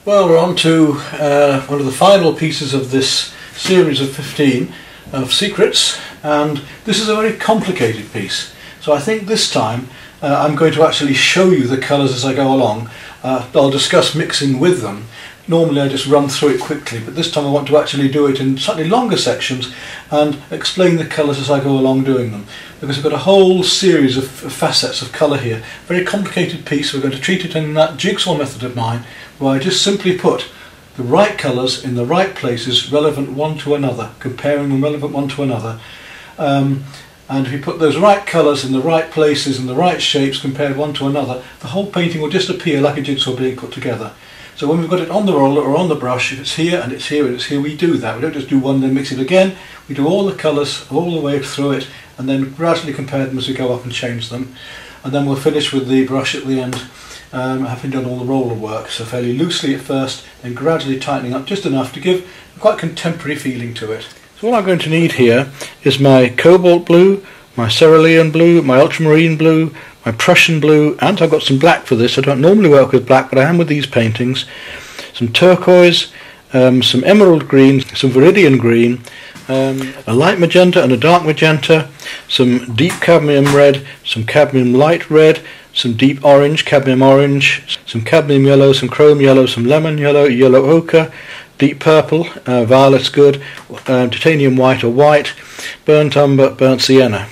Well, we're on to one of the final pieces of this series of 15 of secrets, and this is a very complicated piece. So I think this time I'm going to actually show you the colours as I go along. I'll discuss mixing with them. Normally I just run through it quickly, but this time I want to actually do it in slightly longer sections and explain the colours as I go along doing them. Because I've got a whole series of facets of colour here. Very complicated piece. We're going to treat it in that jigsaw method of mine, where I just simply put the right colours in the right places, relevant one to another, comparing them relevant one to another. And if you put those right colours in the right places and the right shapes compared one to another, the whole painting will just appear like a jigsaw being put together. So when we've got it on the roller or on the brush, if it's here and it's here and it's here, we do that. We don't just do one and then mix it again. We do all the colours all the way through it and then gradually compare them as we go up and change them. And then we'll finish with the brush at the end, having done all the roller work. So fairly loosely at first, then gradually tightening up just enough to give a quite contemporary feeling to it. So all I'm going to need here is my cobalt blue, my cerulean blue, my ultramarine blue, my Prussian blue, and I've got some black for this. I don't normally work with black, but I am with these paintings. Some turquoise, some emerald green, some viridian green, a light magenta and a dark magenta, some deep cadmium red, some cadmium light red, some deep orange, cadmium orange, some cadmium yellow, some chrome yellow, some lemon yellow, yellow ochre, deep purple, violet's good, titanium white or white, burnt umber, burnt sienna.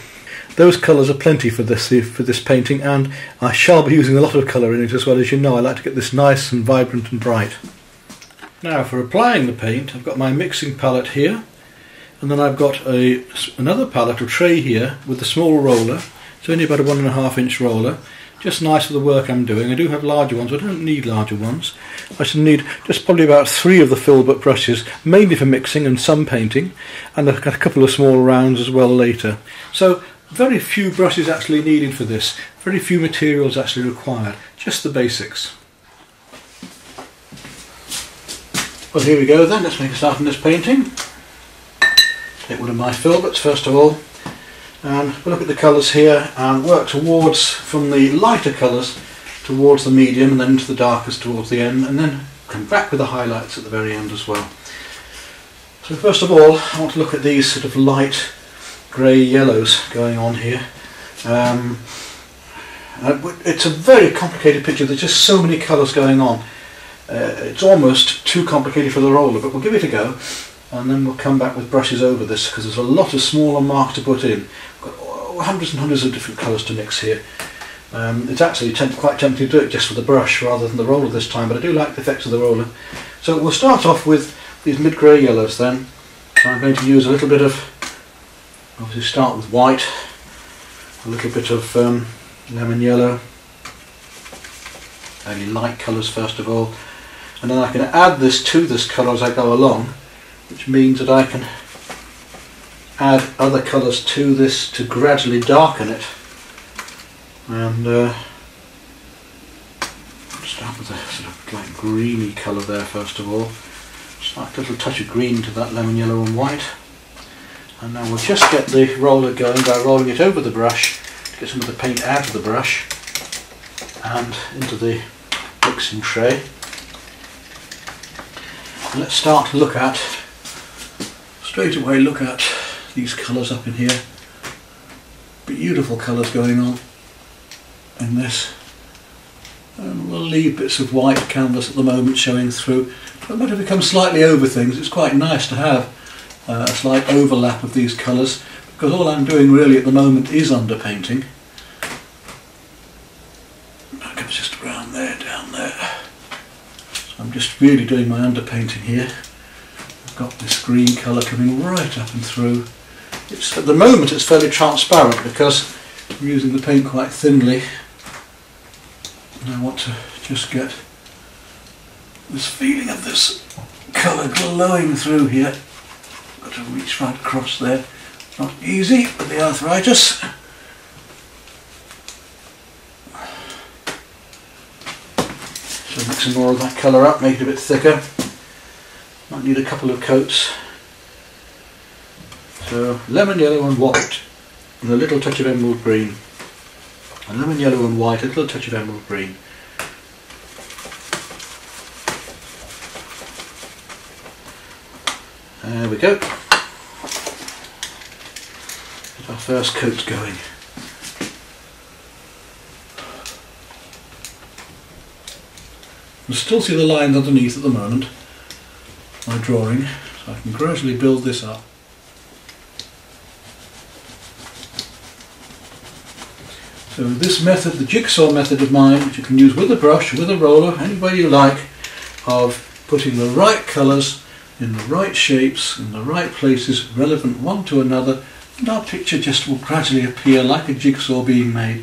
Those colours are plenty for this painting, and I shall be using a lot of colour in it as well. As you know, I like to get this nice and vibrant and bright. Now for applying the paint, I've got my mixing palette here, and then I've got another palette or tray here with the small roller. It's only about a 1.5 inch roller, just nice for the work I'm doing. I do have larger ones, but I don't need larger ones. I should need just probably about 3 of the filbert brushes, mainly for mixing and some painting, and I've got a couple of small rounds as well later. So very few brushes actually needed for this, very few materials actually required, just the basics. Well, here we go then, let's make a start on this painting. Take one of my filberts first of all, and we'll look at the colours here and work towards, from the lighter colours towards the medium and then into the darkest towards the end, and then come back with the highlights at the very end as well. So first of all, I want to look at these sort of light grey yellows going on here. It's a very complicated picture. There's just so many colours going on. It's almost too complicated for the roller, but we'll give it a go and then we'll come back with brushes over this, because there's a lot of smaller marks to put in. We've got hundreds and hundreds of different colours to mix here. It's actually quite tempting to do it just with the brush rather than the roller this time, but I do like the effects of the roller. So we'll start off with these mid-grey yellows then. So I'm going to use a little bit of, obviously start with white, a little bit of lemon yellow, fairly light colours first of all, and then I can add this to this colour as I go along, which means that I can add other colours to this to gradually darken it. And start with a sort of like greeny colour there first of all, just like a little touch of green to that lemon yellow and white. And now we'll just get the roller going by rolling it over the brush to get some of the paint out of the brush and into the mixing tray. And let's start to look at, straight away look at these colours up in here. Beautiful colours going on in this. And we'll leave bits of white canvas at the moment showing through. But when it becomes slightly over things, it's quite nice to have a slight overlap of these colours, because all I'm doing really at the moment is underpainting. That comes just around there, down there. So I'm just really doing my underpainting here. I've got this green colour coming right up and through. At the moment it's fairly transparent because I'm using the paint quite thinly, and I want to just get this feeling of this colour glowing through here. Got to reach right across there. Not easy with the arthritis. So mixing more of that colour up, make it a bit thicker. Might need a couple of coats. So lemon yellow and white, and a little touch of emerald green. And lemon yellow and white, a little touch of emerald green. There we go. Get our first coat going. You can still see the lines underneath at the moment, my drawing, so I can gradually build this up. So this method, the jigsaw method of mine, which you can use with a brush, with a roller, any way you like, of putting the right colours in the right shapes, in the right places, relevant one to another, and our picture just will gradually appear like a jigsaw being made.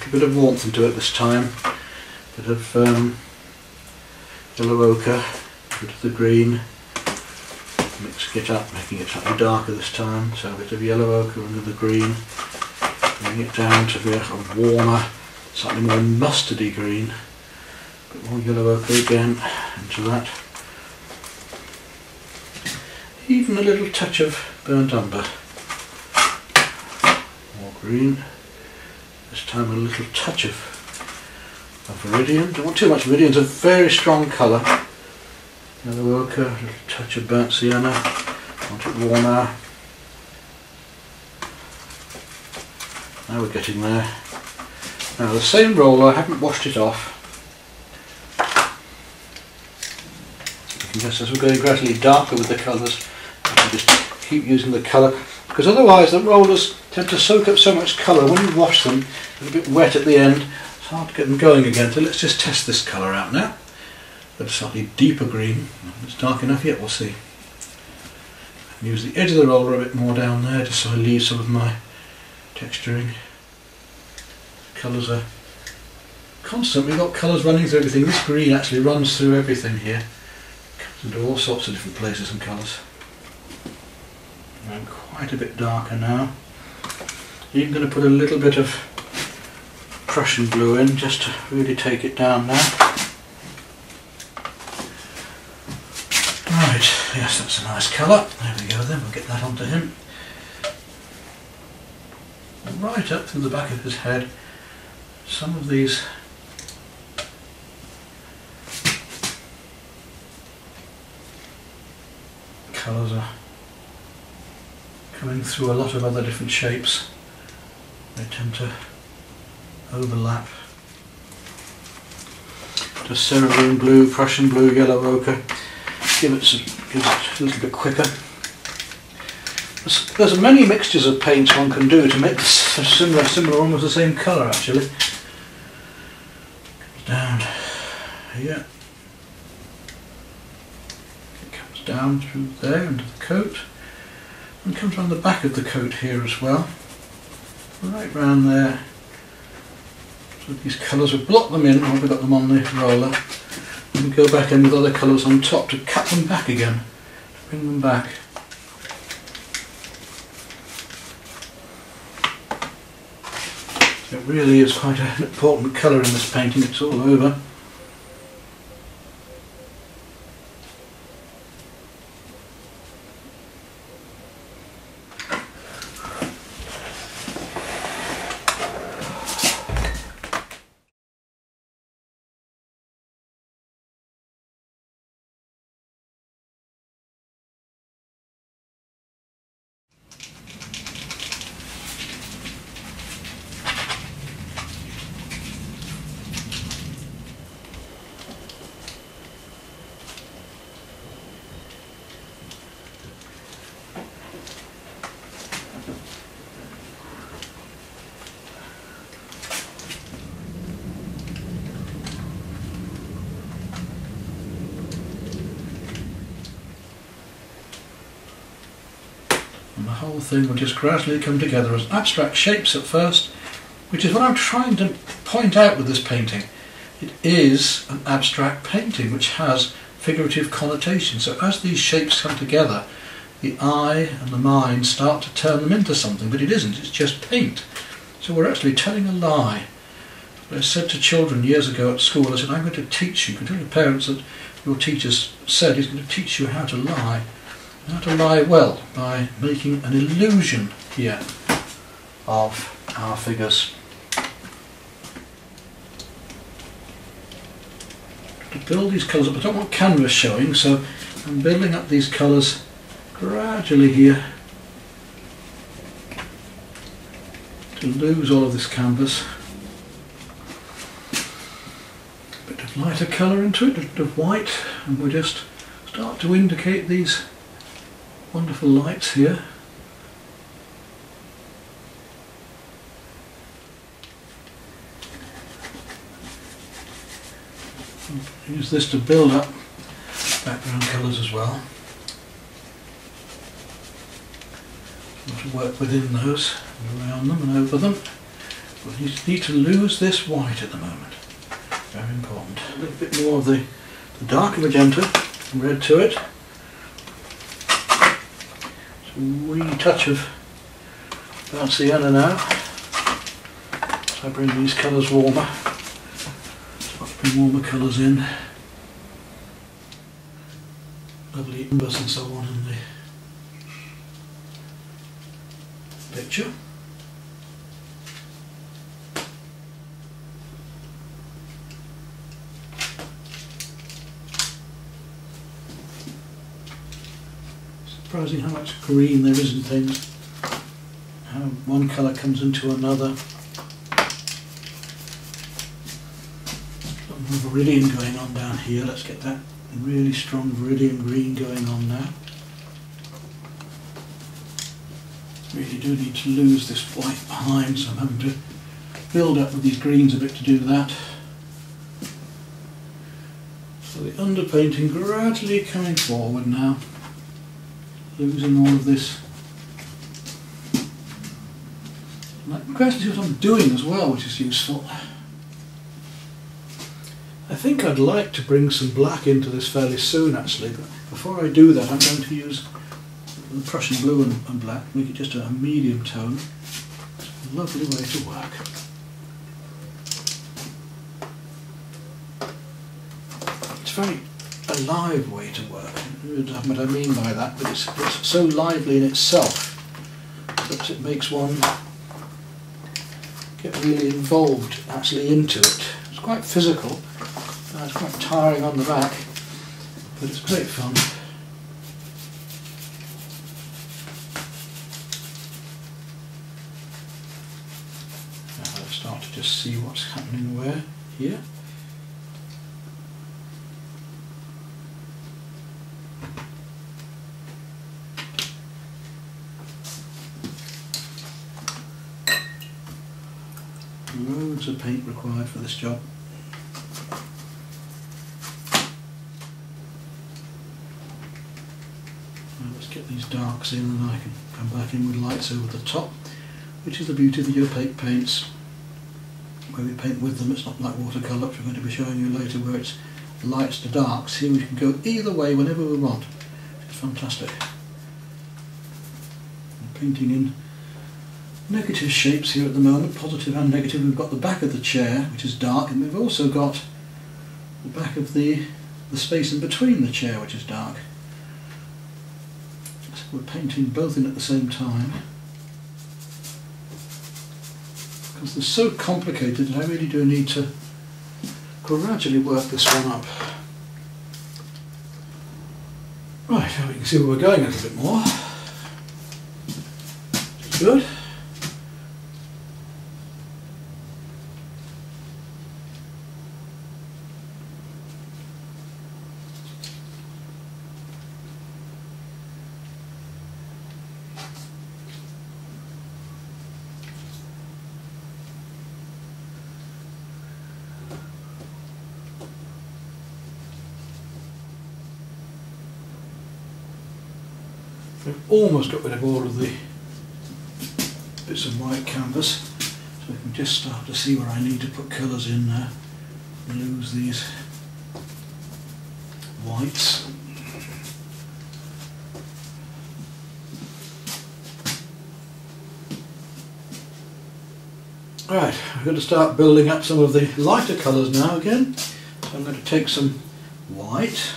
A bit of warmth into it this time, a bit of yellow ochre, a bit of the green, mixing it up, making it slightly darker this time, so a bit of yellow ochre under the green, bringing it down to be a warmer, slightly more mustardy green, a bit more yellow ochre again into that. Even a little touch of burnt umber. More green. This time a little touch of viridian. Don't want too much viridian, it's a very strong colour. Yellow ochre, a little touch of burnt sienna. Want it warmer. Now we're getting there. Now the same roller, I haven't washed it off. You can just, as we're going gradually darker with the colours, just keep using the colour, because otherwise the rollers tend to soak up so much colour. When you wash them, they're a bit wet at the end, it's hard to get them going again. So let's just test this colour out now. Got a slightly deeper green. It's dark enough yet, we'll see. Use the edge of the roller a bit more down there, just so I leave some of my texturing. Colours are constant, we've got colours running through everything. This green actually runs through everything here. Comes into all sorts of different places and colours. I'm quite a bit darker now. Even going to put a little bit of Prussian blue in just to really take it down now. Right, yes, that's a nice colour. There we go then, we'll get that onto him. Right up through the back of his head. Some of these colours are coming through a lot of other different shapes. They tend to overlap. Just cerulean blue, Prussian blue, yellow ochre. Give it a little bit quicker. There's many mixtures of paints one can do to make this similar, almost the same colour actually. Comes down here. It comes down through there into the coat. And comes around the back of the coat here as well. Right round there. So these colours, we'll block them in when we've got them on the roller. And we go back in with other colours on top to cut them back again. To bring them back. It really is quite an important colour in this painting, it's all over. And the whole thing will just gradually come together as abstract shapes at first, which is what I'm trying to point out with this painting. It is an abstract painting which has figurative connotations. So as these shapes come together, the eye and the mind start to turn them into something, but it isn't, it's just paint. So we're actually telling a lie. I said to children years ago at school, I said, I'm going to teach you, you can tell your parents that your teacher's said he's going to teach you how to lie. How to lie well by making an illusion here of our figures. To build these colours up, I don't want canvas showing, so I'm building up these colours gradually here to lose all of this canvas. A bit of lighter colour into it, a bit of white, and we'll just start to indicate these wonderful lights here. Use this to build up background colours as well. To work within those, and around them and over them. But you need to lose this white at the moment. Very important. A little bit more of the darker magenta and red to it. Just a wee touch of burnt sienna now. So I bring these colours warmer. Bring warmer colours in. Lovely embers and so on in the picture. Surprising how much green there is in things. How one colour comes into another. Viridian going on down here. Let's get that really strong viridian green going on now. Really do need to lose this white behind, so I'm having to build up with these greens a bit to do that. So the underpainting gradually coming forward now, losing all of this. And I can gradually see what I'm doing as well, which is useful. I think I'd like to bring some black into this fairly soon actually, but before I do that I'm going to use the Prussian blue and black, make it just a medium tone. It's a lovely way to work. It's a very alive way to work. I don't know what I mean by that, but it's so lively in itself that it makes one get really involved actually into it. It's quite physical. It's quite tiring on the back, but it's great fun. Now let's start to just see what's happening where here. Loads of paint required for this job. Get these darks in and I can come back in with lights over the top, which is the beauty of the opaque paints. Where we paint with them, it's not like watercolour, which I'm going to be showing you later, where it's lights to darks. Here we can go either way whenever we want. It's fantastic. I'm painting in negative shapes here at the moment, positive and negative. We've got the back of the chair, which is dark, and we've also got the back of the space in between the chair, which is dark. We're painting both in at the same time because they're so complicated that I really do need to gradually work this one up. Right, now we can see where we're going a little bit more. Good. We've almost got rid of all of the bits of white canvas, so we can just start to see where I need to put colours in now. Lose these whites. Right, I'm going to start building up some of the lighter colours now again. So I'm going to take some white.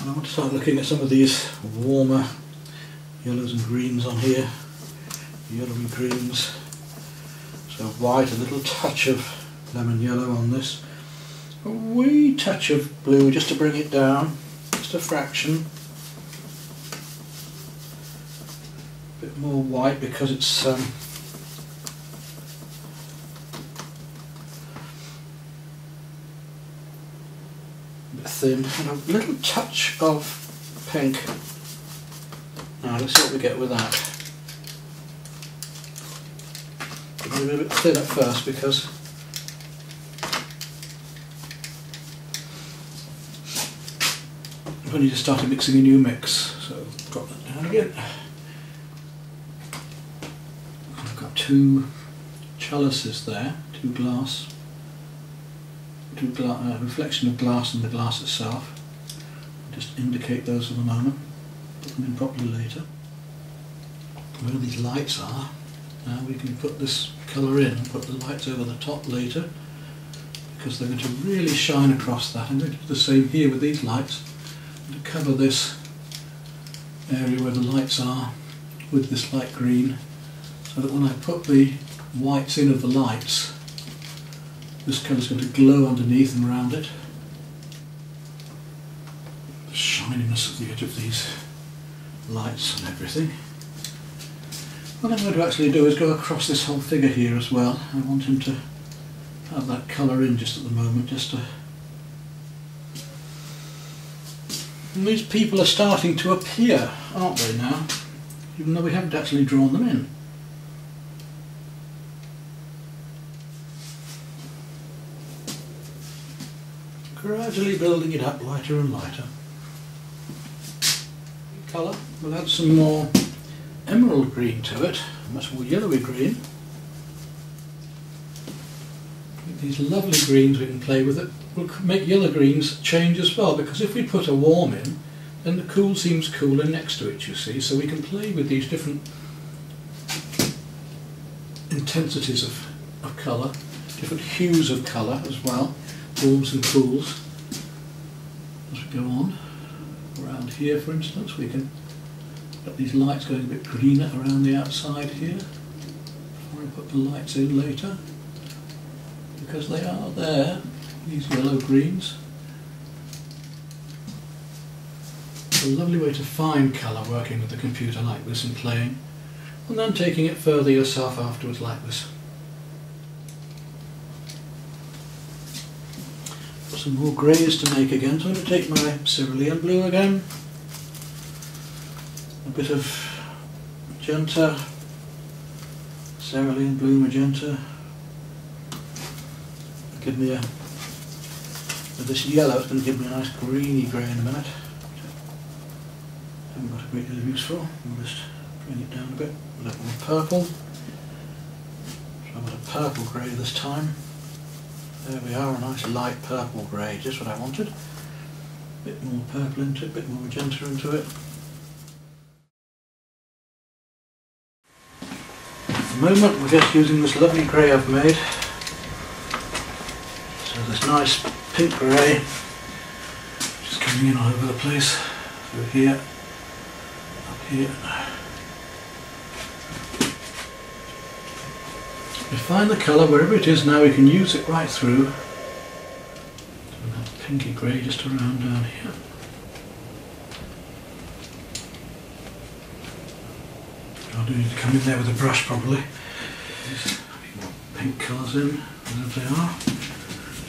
I want to start looking at some of these warmer yellows and greens on here, yellowy greens, so white, a little touch of lemon yellow on this, a wee touch of blue just to bring it down, just a fraction. A bit more white because it's a bit thin, and a little touch of pink. Now let's see what we get with that. It's a bit thin at first because I've only just started mixing a new mix, so drop that down again. I've got two chalices there, reflection of glass in the glass itself. I'll just indicate those for the moment, put them in properly later. Where these lights are, now we can put this colour in, put the lights over the top later, because they're going to really shine across that. I'm going to do the same here with these lights, to cover this area where the lights are with this light green, so that when I put the whites in of the lights, this colour is going to glow underneath and around it. The shininess of the edge of these lights and everything. What I'm going to actually do is go across this whole figure here as well. I want him to have that colour in just at the moment, just to... And these people are starting to appear, aren't they now? Even though we haven't actually drawn them in. Gradually building it up lighter and lighter. Colour, we'll add some more emerald green to it, much more yellowy green. With these lovely greens we can play with it. We'll make yellow greens change as well, because if we put a warm in, then the cool seems cooler next to it, you see, so we can play with these different intensities of colour, different hues of colour as well, warms and cools. As we go on, around here for instance, we can get these lights going a bit greener around the outside here, before I put the lights in later, because they are there, these yellow greens. It's a lovely way to find colour working with the computer like this and playing, and then taking it further yourself afterwards like this. Got some more greys to make again, so I'm going to take my cerulean blue again, a bit of magenta, cerulean blue, magenta. Give me with this yellow, it's going to give me a nice greeny grey in a minute. Haven't got a great deal of use for. We'll just bring it down a bit. A little more purple. So I've got a purple grey this time. There we are, a nice light purple grey, just what I wanted. A bit more purple into it, a bit more magenta into it. At the moment we're just using this lovely grey I've made. So this nice pink grey, just coming in all over the place, through here, up here. We find the colour wherever it is now, we can use it right through. And that pinky grey just around down here. I do need to come in there with a brush probably. These more pink colours in, there they are.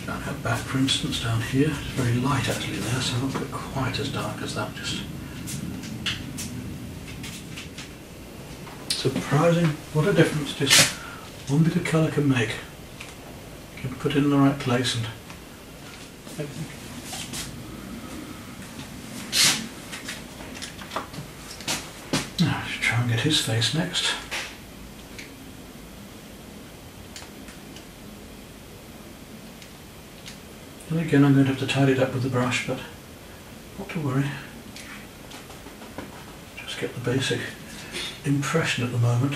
Down her back for instance, down here. It's very light actually there, so I won't put quite as dark as that. Just surprising what a difference just one bit of colour can make. You can put it in the right place and now let's try and get his face next. And again I'm going to have to tidy it up with the brush, but not to worry. Just get the basic impression at the moment.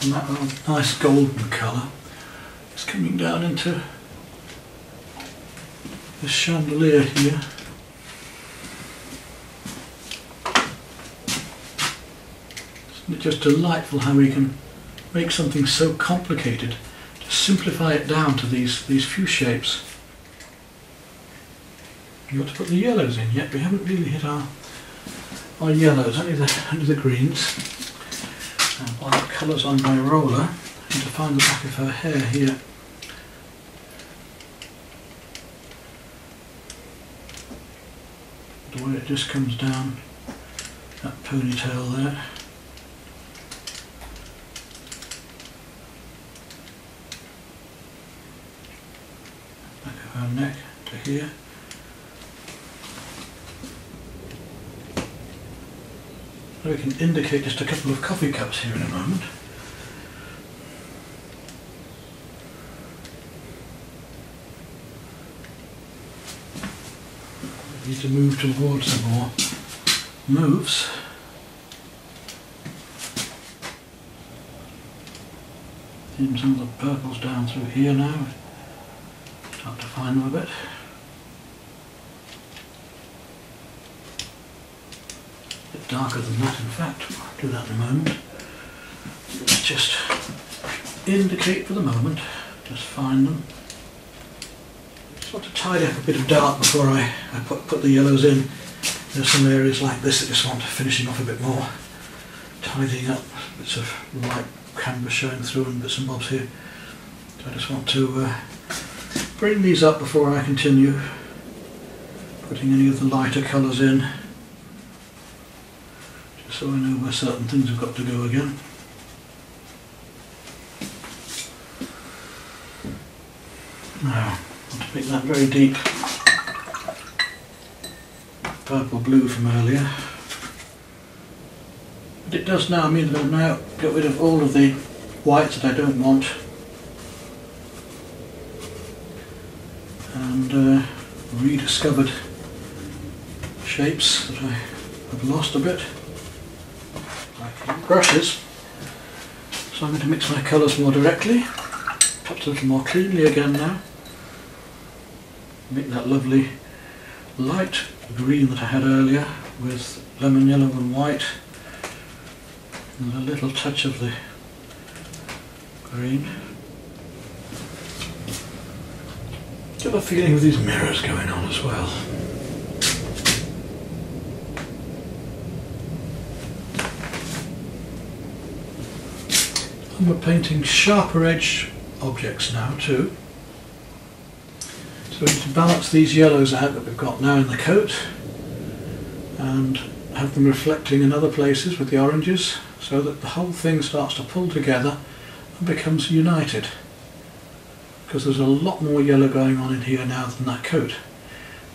And that nice golden colour is coming down into the chandelier here. Isn't it just delightful how we can make something so complicated, just simplify it down to these few shapes. We've got to put the yellows in yet. We haven't really hit our yellows, only the greens. And while the colours on my roller, I need to find the back of her hair here. The way it just comes down, that ponytail there. Back of her neck to here. We can indicate just a couple of coffee cups here in a moment. We need to move towards some more moves. Even some of the purples down through here now. Start to find them a bit. Darker than that, in fact. I'll do that in a moment. Let's just indicate for the moment, just find them. Just want to tidy up a bit of dark before I put the yellows in. There's some areas like this that just want finishing off a bit more. Tidying up, bits of light canvas showing through and bits and bobs here. So I just want to bring these up before I continue putting any of the lighter colours in. So I know where certain things have got to go again. Now, I want to pick that very deep purple blue from earlier. But it does now mean that I've now got rid of all of the whites that I don't want. And rediscovered shapes that I have lost a bit. Brushes, so I'm going to mix my colours more directly, perhaps a little more cleanly again now. Make that lovely light green that I had earlier with lemon yellow and white, and a little touch of the green. Get a feeling of these mirrors going on as well. And we're painting sharper edge objects now too. So we need to balance these yellows out that we've got now in the coat and have them reflecting in other places with the oranges, so that the whole thing starts to pull together and becomes united. Because there's a lot more yellow going on in here now than that coat,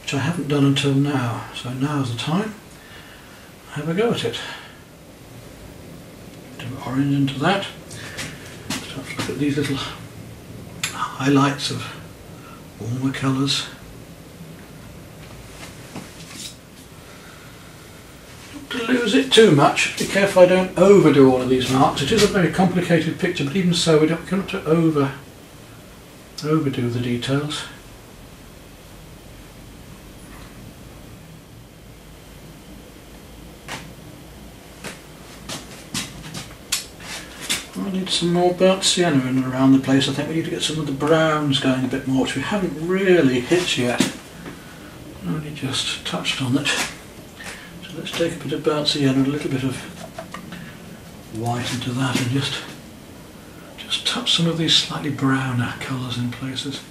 which I haven't done until now. So now's the time. Have a go at it. Do orange into that. Look at these little highlights of warmer colours. Not to lose it too much. Be careful I don't overdo all of these marks. It is a very complicated picture, but even so, we don't want to overdo the details. I need some more burnt sienna in and around the place. I think we need to get some of the browns going a bit more, which we haven't really hit yet. Only just touched on it. So let's take a bit of burnt sienna and a little bit of white into that, and just touch some of these slightly browner colours in places.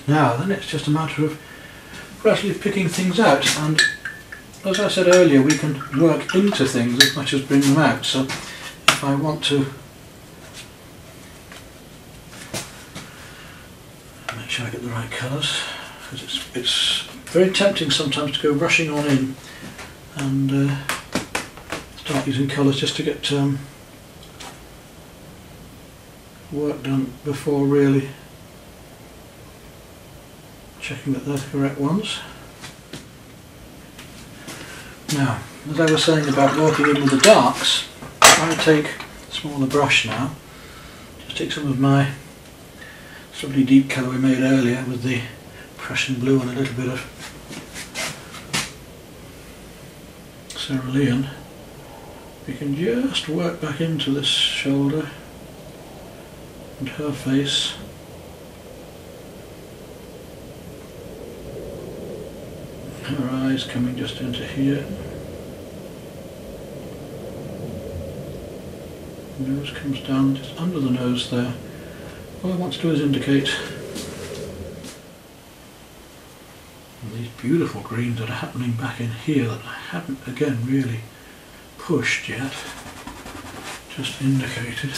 Now then, it's just a matter of gradually picking things out, and as I said earlier, we can work into things as much as bring them out. So if I want to make sure I get the right colours, because it's very tempting sometimes to go rushing on in and start using colours just to get work done before really checking that they're the correct ones. Now, as I was saying about working in with the darks, I take a smaller brush now, just take some of my lovely deep colour we made earlier with the Prussian blue and a little bit of cerulean, we can just work back into this shoulder and her face. Her eyes coming just into here. Nose comes down just under the nose there. All I want to do is indicate these beautiful greens that are happening back in here that I haven't again really pushed yet, just indicated.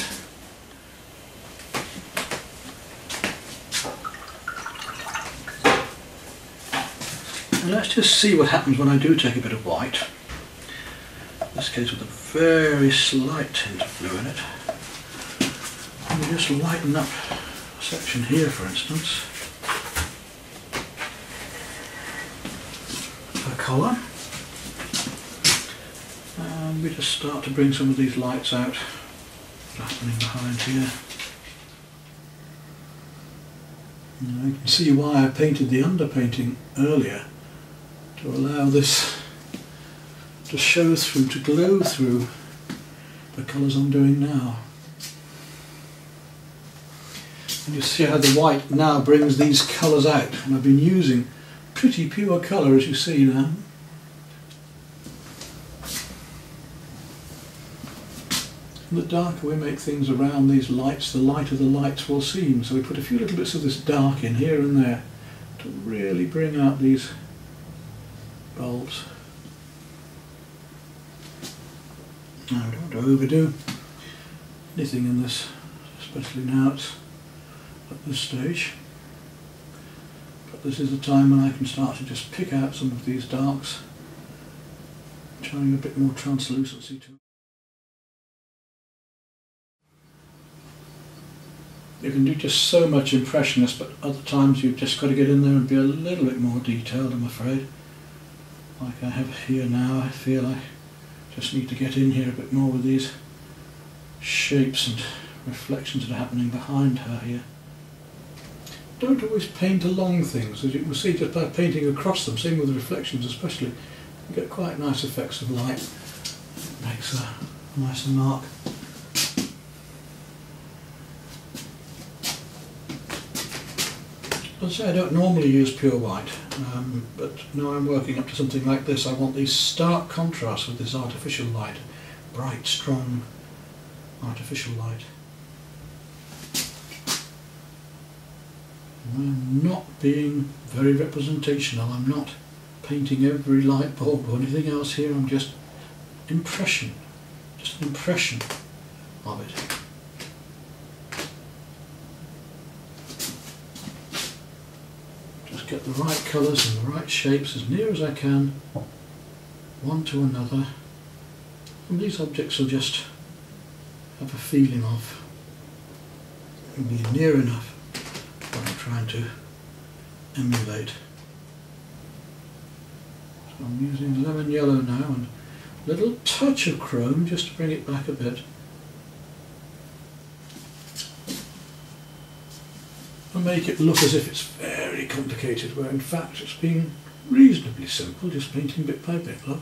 And let's just see what happens when I do take a bit of white. In this case with a very slight tint of blue in it. And we just lighten up a section here, for instance. A colour. And we just start to bring some of these lights out, happening behind here. Now you can see why I painted the underpainting earlier, to allow this to show through, to glow through the colours I'm doing now. And you see how the white now brings these colours out, and I've been using pretty pure colour, as you see now. And the darker we make things around these lights, the lighter the lights will seem. So we put a few little bits of this dark in here and there to really bring out these bulbs. Now I don't want to overdo anything in this, especially now it's at this stage. But this is the time when I can start to just pick out some of these darks, showing a bit more translucency to it. You can do just so much impressionist, but other times you've just got to get in there and be a little bit more detailed, I'm afraid. Like I have here now, I feel I just need to get in here a bit more with these shapes and reflections that are happening behind her here. Don't always paint along things, as you can see just by painting across them, same with reflections especially, you get quite nice effects of light. It makes a nicer mark. I'd say I don't normally use pure white, but now I'm working up to something like this. I want these stark contrasts with this artificial light, bright, strong artificial light. I'm not being very representational. I'm not painting every light bulb or anything else here. I'm just just an impression of it. Get the right colours and the right shapes as near as I can, one to another, and these objects will just have a feeling of being near enough what I'm trying to emulate. So I'm using lemon yellow now and a little touch of chrome just to bring it back a bit. And make it look as if it's very complicated, where in fact it's been reasonably simple, just painting bit by bit, look.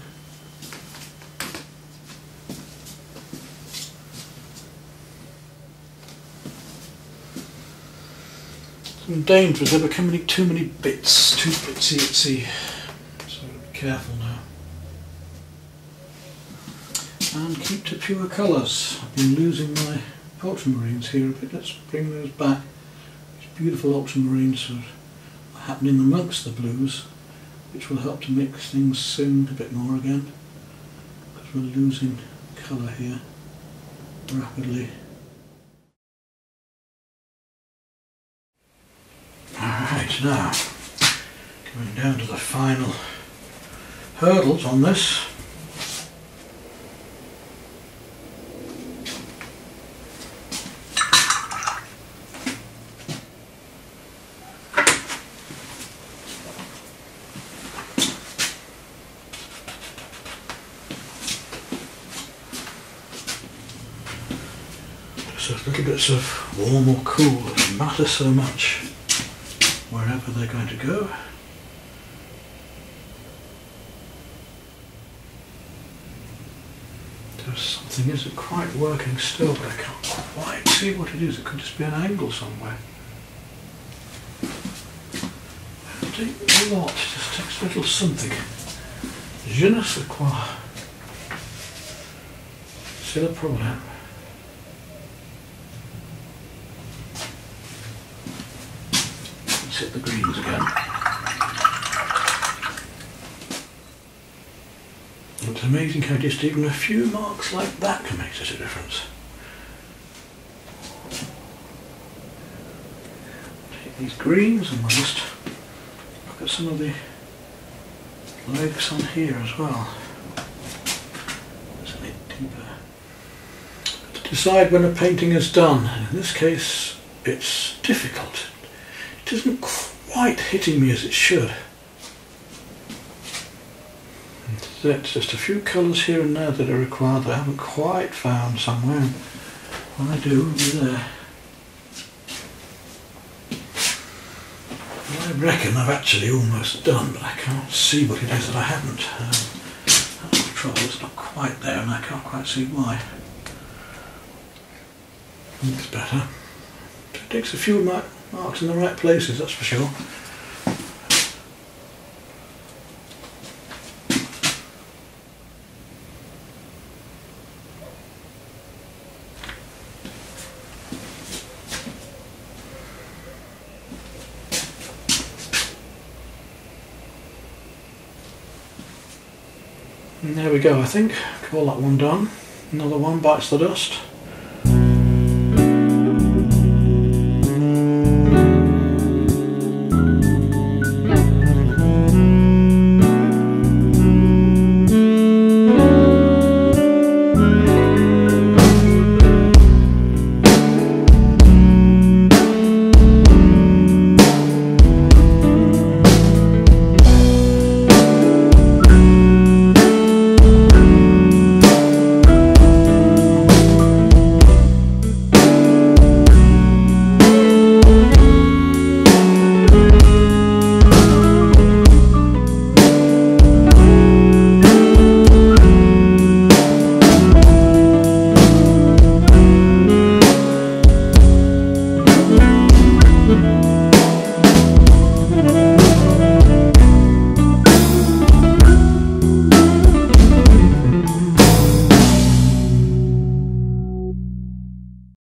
Some dangers, they're becoming too many bits, too bitsy-itsy, so be careful now. And keep to pure colours. I've been losing my ultramarines here a bit, let's bring those back. Beautiful ultramarines are happening amongst the blues, which will help to make things sing a bit more again, because we're losing colour here rapidly. Alright, now coming down to the final hurdles on this. So little bits of warm or cool doesn't matter so much wherever they're going to go. There's something isn't quite working still, but I can't quite see what it is. It could just be an angle somewhere. It takes a lot, it just takes a little something. Je ne sais quoi. C'est le problème. Let's hit the greens again. It's amazing how just even a few marks like that can make such a difference. Take these greens and we'll just look at some of the legs on here as well. It's a bit deeper. To decide when a painting is done, and in this case it's difficult. It isn't quite hitting me as it should. It's just a few colours here and there that are required that I haven't quite found somewhere. When I do, it'll be there. I reckon I've actually almost done, but I can't see what it is that I haven't. That's the trouble, it's not quite there and I can't quite see why. Looks better. It takes a few marks in the right places, that's for sure. And there we go, I think. Call that one done. Another one bites the dust.